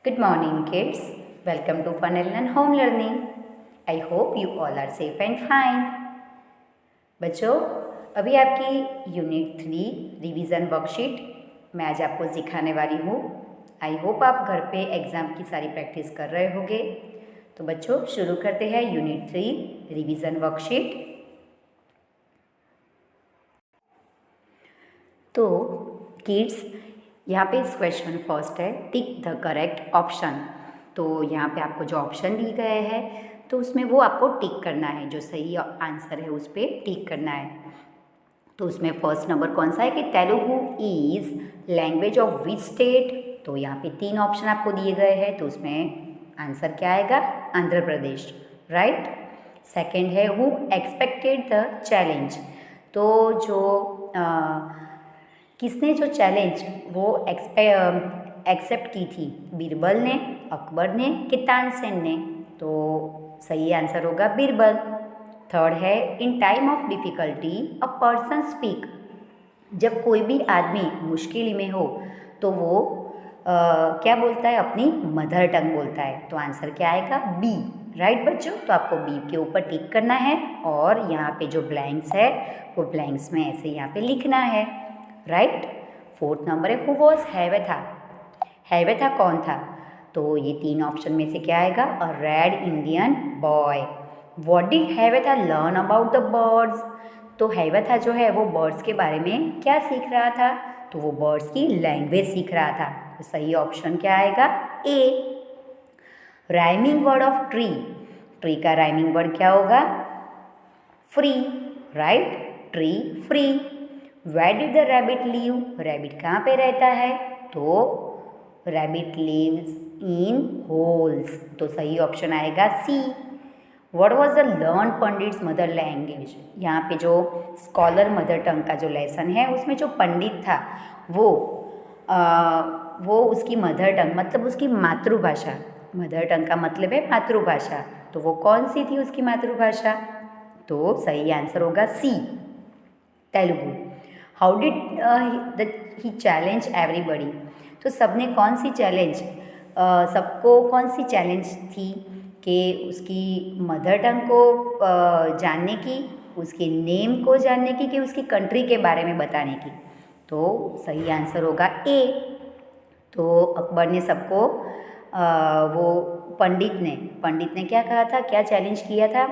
Good morning, kids. Welcome to Fun and Learn Home Learning. I hope you all are safe and fine. बच्चों, अभी आपकी unit 3 revision worksheet मैं आज आपको सिखाने वाली हूँ. आई होप आप घर पे एग्ज़ाम की सारी प्रैक्टिस कर रहे होंगे. तो बच्चों शुरू करते हैं यूनिट 3 रिवीजन वर्कशीट. तो किड्स, यहाँ पे इस क्वेश्चन फर्स्ट है टिक द करेक्ट ऑप्शन. तो यहाँ पे आपको जो ऑप्शन दिए गए हैं तो उसमें वो आपको टिक करना है, जो सही आंसर है उस पर टिक करना है. तो उसमें फर्स्ट नंबर कौन सा है कि Telugu is language of which state. तो यहाँ पे 3 ऑप्शन आपको दिए गए हैं, तो उसमें आंसर क्या आएगा? आंध्र प्रदेश, राइट. सेकेंड है हु एक्सपेक्टेड द चैलेंज. तो जो किसने जो चैलेंज वो एक्सेप्ट की थी, बीरबल ने, अकबर ने कि तानसेन ने. तो सही आंसर होगा बीरबल. थर्ड है in time of difficulty a person speak. जब कोई भी आदमी मुश्किल में हो तो वो क्या बोलता है? अपनी मदर टंग बोलता है. तो आंसर क्या आएगा? बी, राइट बच्चों. तो आपको बी के ऊपर टिक करना है और यहाँ पे जो ब्लैंक्स है वो ब्लैंक्स में ऐसे यहाँ पे लिखना है, राइट. फोर्थ नंबर है हु वॉज हैवेथा. हैवेथा कौन था? तो ये 3 ऑप्शन में से क्या आएगा? A red Indian boy. What did Hiawatha learn about the birds. तो हैवेथा जो है वो बर्ड्स के बारे में क्या सीख रहा था? तो वो बर्ड्स की लैंग्वेज सीख रहा था. तो सही ऑप्शन क्या आएगा? A. Rhyming word of tree. Tree का राइमिंग वर्ड क्या होगा? Free, right. Tree free. Where did the rabbit live. Rabbit कहाँ पे रहता है? तो रैबिट लिव्स इन होल्स. तो सही ऑप्शन आएगा c. What was the learn pandit's mother language. यहाँ पे जो स्कॉलर मदर टंग का जो लेसन है उसमें जो पंडित था वो उसकी मदर टंग मतलब उसकी मातृभाषा. मदर टंग का मतलब है मातृभाषा. तो वो कौन सी थी उसकी मातृभाषा? तो सही आंसर होगा c, Telugu. How did he challenge everybody. तो सबने कौन सी चैलेंज, सबको कौन सी चैलेंज थी कि उसकी मदर टंग को जानने की, उसके नेम को जानने की, कि उसकी कंट्री के बारे में बताने की. तो सही आंसर होगा ए. तो अकबर ने सबको वो पंडित ने क्या कहा था, क्या चैलेंज किया था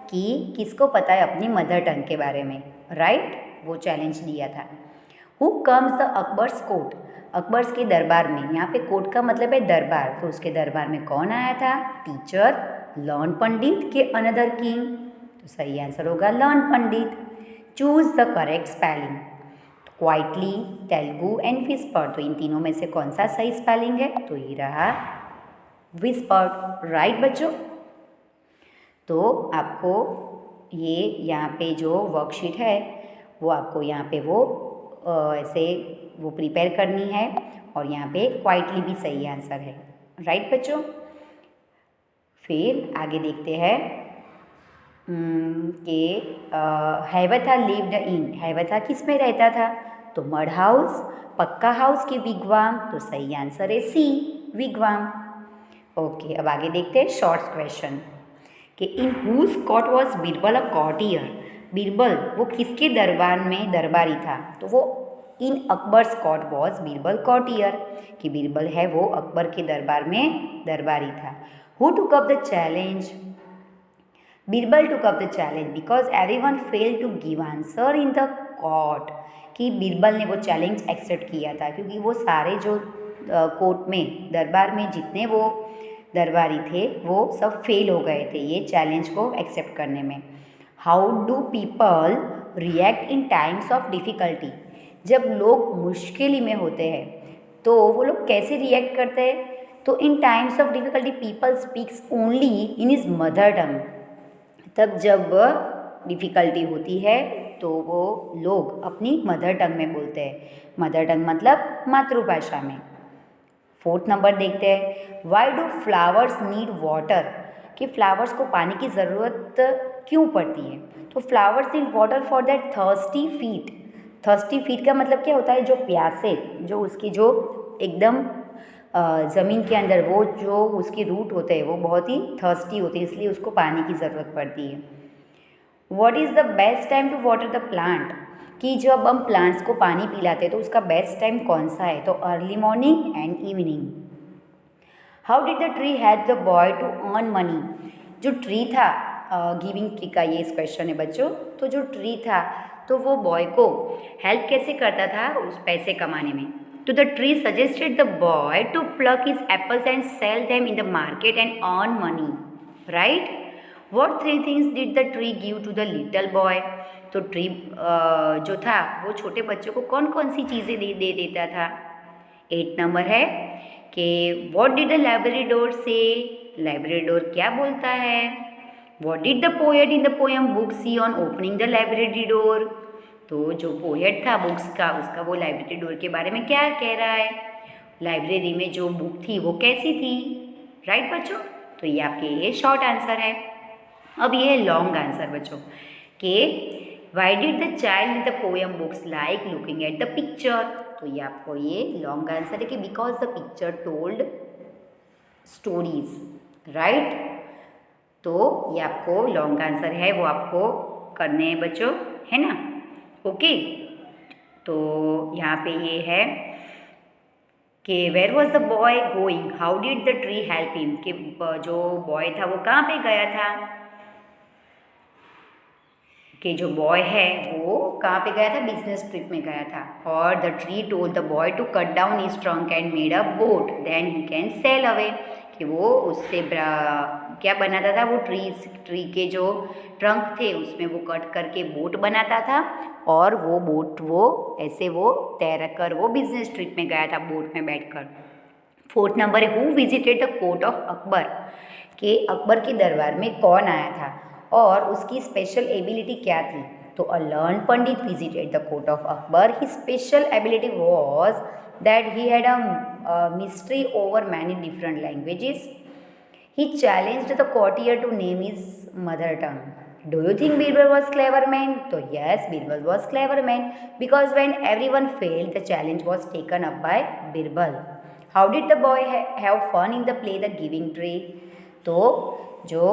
कि किसको पता है अपनी मदर टंग के बारे में, राइट. वो चैलेंज दिया था. Who comes the Akbar's court. Akbar's के दरबार में, यहाँ पे कोर्ट का मतलब है दरबार. तो उसके दरबार में कौन आया था? टीचर, लर्न पंडित के अनदर किंग. तो सही आंसर होगा learn Pandit. Choose the correct spelling. Quietly, Telugu and whisper. तो इन तीनों में से कौन सा सही स्पेलिंग है? तो ये रहा विस्पर, राइट बच्चों. तो आपको ये यहाँ पे जो वर्कशीट है वो आपको यहाँ पे वो ऐसे वो प्रिपेयर करनी है. और यहाँ पे क्वाइटली भी सही आंसर है, राइट बच्चों. फिर आगे देखते हैं कि हैवेथा लिव्ड इन. हैवेथा किस में रहता था? तो मड हाउस, पक्का हाउस की विगवाम. तो सही आंसर है सी, विगवाम. ओके, अब आगे देखते हैं शॉर्ट क्वेश्चन कि in whose court was Birbal a courtier. Birbal वो किसके दरबार में दरबारी था? तो वो in Akbar's court was Birbal courtier, कि बीरबल है वो अकबर के दरबार में दरबारी था. Who took up the challenge. Birbal took up the challenge because everyone fail to give answer in the court. कि बीरबल ने वो चैलेंज एक्सेप्ट किया था क्योंकि वो सारे जो कोर्ट में, दरबार में जितने वो दरबारी थे वो सब फेल हो गए थे ये चैलेंज को एक्सेप्ट करने में. How do people react in times of difficulty. जब लोग मुश्किल में होते हैं तो वो लोग कैसे रिएक्ट करते हैं? तो in times of difficulty people speaks only in his mother tongue. तब जब डिफ़िकल्टी होती है तो वो लोग अपनी मदर टंग में बोलते हैं. मदर टंग मतलब मातृभाषा में. फोर्थ नंबर देखते हैं why do flowers need water. कि फ्लावर्स को पानी की ज़रूरत क्यों पड़ती है? तो flowers need water for that thirsty feet. Thirsty feet का मतलब क्या होता है? जो प्यासे, जो उसकी जो एकदम ज़मीन के अंदर वो जो उसके रूट होते हैं वो बहुत ही थर्स्टी होते हैं, इसलिए उसको पानी की ज़रूरत पड़ती है। What is the best time to water the plant, कि जब हम प्लांट्स को पानी पिलाते हैं तो उसका बेस्ट टाइम कौन सा है, तो early morning and evening. How did the tree help the boy to earn money, जो ट्री था, गिविंग ट्री का ये इस क्वेश्चन है बच्चों, तो जो ट्री था तो वो बॉय को हेल्प कैसे करता था उस पैसे कमाने में। तो the tree suggested the boy to pluck his apples and sell them in the market and earn money, right. What 3 things did the tree give to the little boy, तो ट्री जो था वो छोटे बच्चों को कौन कौन सी चीज़ें दे देता था। 8 नंबर है कि what did the library door से, लाइब्रेरी डोर क्या बोलता है। What did the poet in the poem book see on opening the library door, तो जो पोएट था बुक्स का, उसका वो लाइब्रेरी डोर के बारे में क्या कह रहा है। लाइब्रेरी में जो बुक थी वो कैसी थी, राइट बच्चों। तो ये आपके ये शॉर्ट आंसर है। अब ये है लॉन्ग आंसर बच्चों कि why did the child in the poem books like looking at the picture, तो ये आपको ये लॉन्ग आंसर है कि because the picture told stories, right. तो ये आपको लॉन्ग आंसर है, वो आपको करने हैं बच्चों, है ना। ओके, तो यहाँ पे ये है कि where was the boy going, how did the tree help him, कि जो बॉय था वो कहाँ पे गया था, कि जो बॉय है वो कहाँ पे गया था, बिजनेस ट्रिप में गया था। और the tree told the boy to cut down his trunk and made a boat then he can sail away, कि वो उससे क्या बनाता था, वो ट्री के जो ट्रंक थे उसमें वो कट करके बोट बनाता था, और वो बोट वो ऐसे वो तैर कर वो बिजनेस ट्रिप में गया था बोट में बैठकर। 4th नंबर है who visited the court of Akbar, कि अकबर के दरबार में कौन आया था और उसकी स्पेशल एबिलिटी क्या थी। तो अ learn Pandit visited the court of Akbar, his special ability was that he had a mystery over many different languages. He challenged the courtier to name his mother tongue. Do you think Birbal was clever man? So yes, Birbal was clever man because when everyone failed, the challenge was taken up by Birbal. How did the boy have fun in the play The Giving Tree? तो जो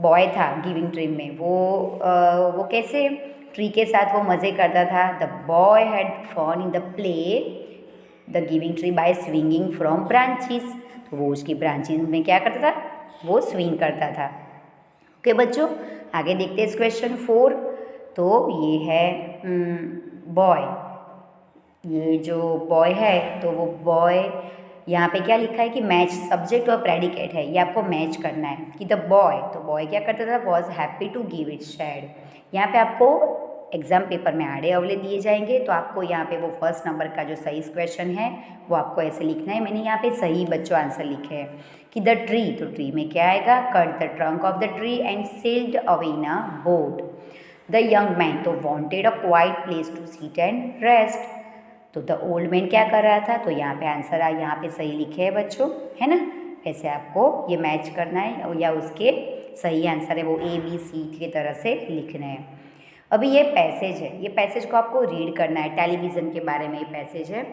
boy था giving tree में वो कैसे tree के साथ वो मज़े करता था। The boy had fun in the play the giving tree by swinging from branches, तो वो उसकी ब्रांचेस में क्या करता था, वो स्विंग करता था। ओके बच्चों, आगे देखते हैं इस क्वेश्चन 4। तो ये है बॉय, ये जो बॉय है तो वो बॉय यहाँ पे क्या लिखा है कि मैच सब्जेक्ट और प्रेडिकेट है, ये आपको मैच करना है कि द बॉय, तो बॉय क्या करता था, was happy to give it shade. यहाँ पे आपको एग्जाम पेपर में आड़े अवले दिए जाएंगे, तो आपको यहाँ पे वो फर्स्ट नंबर का जो सही क्वेश्चन है वो आपको ऐसे लिखना है। मैंने यहाँ पे सही बच्चों आंसर लिखे हैं कि द ट्री, तो ट्री में क्या आएगा, cut the trunk of the tree and sailed away in a boat. The young man, तो wanted a quiet place to sit and rest, तो द ओल्ड मैन क्या कर रहा था, तो यहाँ पे आंसर यहाँ पे सही लिखे है बच्चों, है ना। ऐसे आपको ये मैच करना है या उसके सही आंसर है वो ABC की तरह से लिखना है। अभी ये पैसेज है, ये पैसेज को आपको रीड करना है, टेलीविज़न के बारे में ये पैसेज है।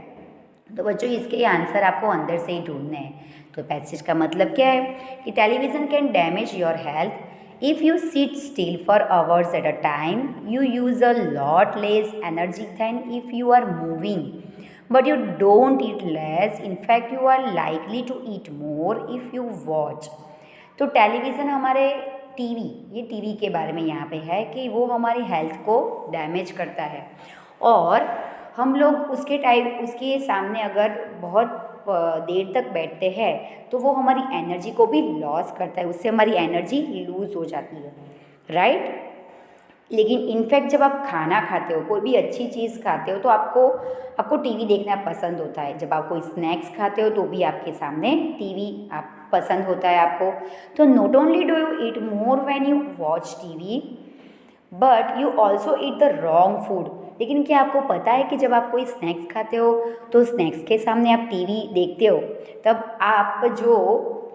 तो बच्चों इसके आंसर आपको अंदर से ही ढूंढने हैं। तो पैसेज का मतलब क्या है कि television can damage your health if you sit still for hours at a time. You use a lot less energy than if you are moving, but you don't eat less. In fact, you are likely to eat more if you watch. तो television हमारे TV, ये TV के बारे में यहाँ पे है कि वो हमारी हेल्थ को डैमेज करता है, और हम लोग उसके सामने अगर बहुत देर तक बैठते हैं तो वो हमारी एनर्जी को भी लॉस करता है, उससे हमारी एनर्जी लूज़ हो जाती है, राइट। लेकिन इनफैक्ट जब आप खाना खाते हो, कोई भी अच्छी चीज़ खाते हो, तो आपको टीवी देखना पसंद होता है। जब आप कोई स्नैक्स खाते हो तो भी आपके सामने टीवी आप पसंद होता है आपको। तो not only do you eat more when you watch TV, but you also eat the wrong food. लेकिन क्या आपको पता है कि जब आप कोई स्नैक्स खाते हो तो स्नैक्स के सामने आप टीवी देखते हो, तब आप जो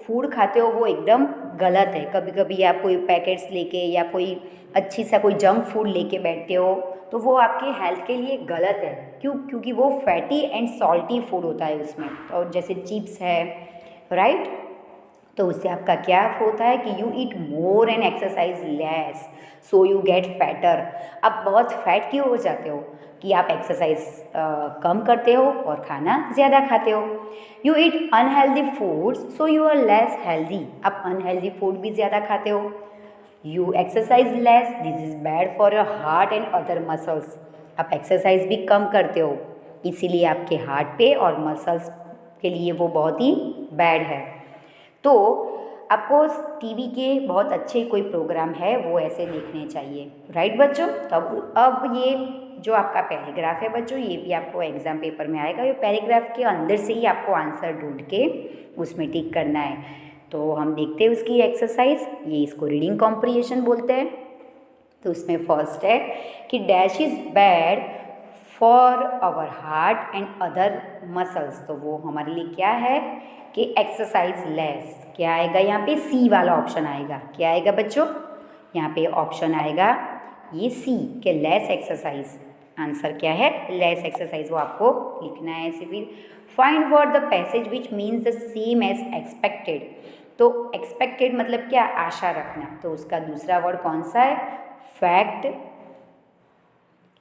फूड खाते हो वो एकदम गलत है। कभी कभी आप कोई पैकेट्स लेके या कोई अच्छी सा कोई जंक फूड लेके बैठते हो, तो वो आपके हेल्थ के लिए गलत है। क्यों? क्योंकि वो फैटी एंड सॉल्टी फूड होता है उसमें, और जैसे चिप्स है, राइट। तो उससे आपका क्या होता है कि you eat more and exercise less, so you get fatter. आप बहुत फैट क्यों हो जाते हो? कि आप एक्सरसाइज कम करते हो और खाना ज़्यादा खाते हो। You eat unhealthy foods, so you are less healthy. आप अनहेल्दी फूड भी ज़्यादा खाते हो। You exercise less, this is bad for your heart and other muscles. आप एक्सरसाइज भी कम करते हो, इसीलिए आपके हार्ट पे और मसल्स के लिए वो बहुत ही बैड है। तो आपको टीवी के बहुत अच्छे कोई प्रोग्राम है वो ऐसे देखने चाहिए, राइट बच्चों। तब अब ये जो आपका पैराग्राफ है बच्चों, ये भी आपको एग्जाम पेपर में आएगा। ये पैराग्राफ के अंदर से ही आपको आंसर ढूंढ के उसमें टिक करना है। तो हम देखते हैं उसकी एक्सरसाइज। ये इसको रीडिंग कॉम्प्रिहेंशन बोलते हैं। तो उसमें फर्स्ट है कि dash is bad for our heart and other muscles. तो वो हमारे लिए क्या है कि एक्सरसाइज लेस। क्या आएगा यहाँ पे? सी वाला ऑप्शन आएगा। क्या आएगा बच्चों? यहाँ पे ऑप्शन आएगा ये सी के लेस एक्सरसाइज। आंसर क्या है? Less exercise. वो आपको लिखना है ऐसे। फिर find word the passage which means the same as expected. तो एक्सपेक्टेड मतलब क्या? आशा रखना। तो उसका दूसरा वर्ड कौन सा है? फैक्ट,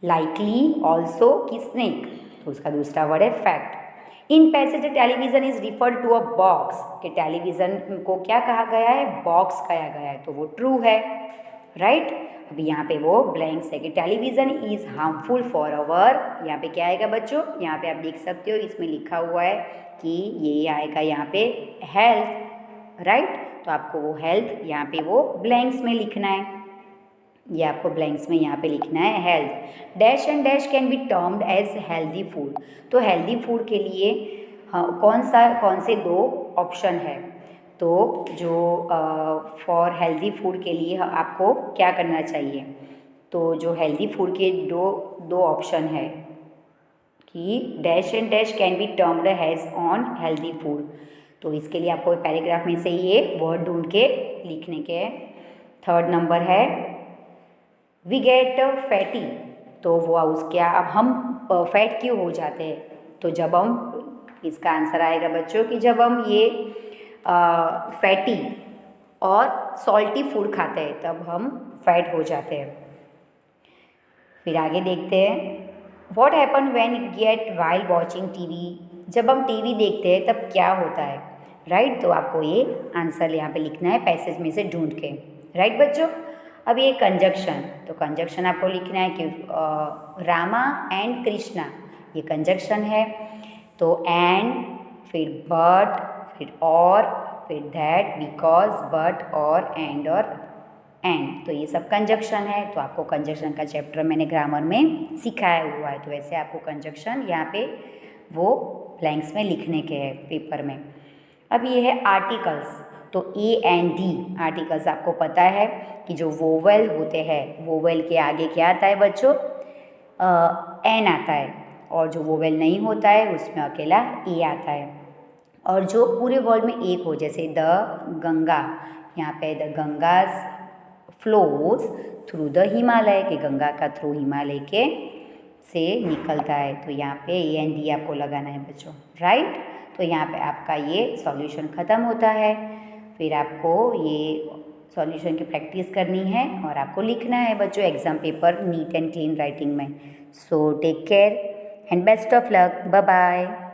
लाइकली, ऑल्सो कि स्नेक। तो उसका दूसरा वर्ड है fact. In passage television is referred to a box, कि टेलीविजन को क्या कहा गया है? बॉक्स कहा गया है। तो वो ट्रू है, राइट। अभी यहाँ पे वो ब्लैंक्स है कि television is harmful for our. यहाँ पे क्या आएगा बच्चों? यहाँ पे आप देख सकते हो इसमें लिखा हुआ है कि ये आएगा यहाँ पे हेल्थ, राइट। तो आपको वो हेल्थ यहाँ पे वो ब्लैंक्स में लिखना है। ये आपको ब्लैंक्स में यहाँ पे लिखना है health. Dash and dash can be termed as healthy food. तो हेल्दी फूड के लिए कौन से दो ऑप्शन है? तो जो फॉर हेल्दी फूड के लिए आपको क्या करना चाहिए? तो जो हेल्दी फूड के दो ऑप्शन है कि dash and dash can be termed as on healthy food. तो इसके लिए आपको पैराग्राफ में से ये वर्ड ढूंढ के लिखने के। थर्ड नंबर है वी गेट फैटी। तो वो उस क्या, अब हम फैट क्यों हो जाते हैं? तो जब हम, इसका आंसर आएगा बच्चों कि जब हम ये फैटी और सॉल्टी फूड खाते हैं तब हम फैट हो जाते हैं। फिर आगे देखते हैं what happen when get while watching TV. जब हम टीवी देखते हैं तब क्या होता है, राइट। तो आपको ये आंसर यहाँ पे लिखना है पैसेज में से ढूंढ के, राइट बच्चों। अब ये कंजक्शन, तो कंजक्शन आपको लिखना है कि रामा एंड कृष्णा, ये कंजक्शन है। तो एंड, फिर बट, फिर और, फिर दैट, बिकॉज, बट, और एंड, और एंड। तो ये सब कंजक्शन है। तो आपको कंजक्शन का चैप्टर मैंने ग्रामर में सिखाया हुआ है। तो वैसे आपको कंजक्शन यहाँ पे वो ब्लैंक्स में लिखने के हैं पेपर में। अब ये है आर्टिकल्स। तो ए एंड डी आर्टिकल्स आपको पता है कि जो वोवेल होते हैं, वोवेल के आगे क्या आता है बच्चों? एन आता है। और जो वोवेल नहीं होता है उसमें अकेला ए आता है। और जो पूरे वर्ड में एक हो, जैसे द गंगा, यहाँ पे the Ganges flows through the Himalaya, कि गंगा का थ्रू हिमालय के से निकलता है। तो यहाँ पे ए एंड डी आपको लगाना है बच्चों, राइट। तो यहाँ पे आपका ये सॉल्यूशन ख़त्म होता है। फिर आपको ये सॉल्यूशन की प्रैक्टिस करनी है और आपको लिखना है बच्चों exam paper neat and clean writing में। So take care and best of luck, bye bye.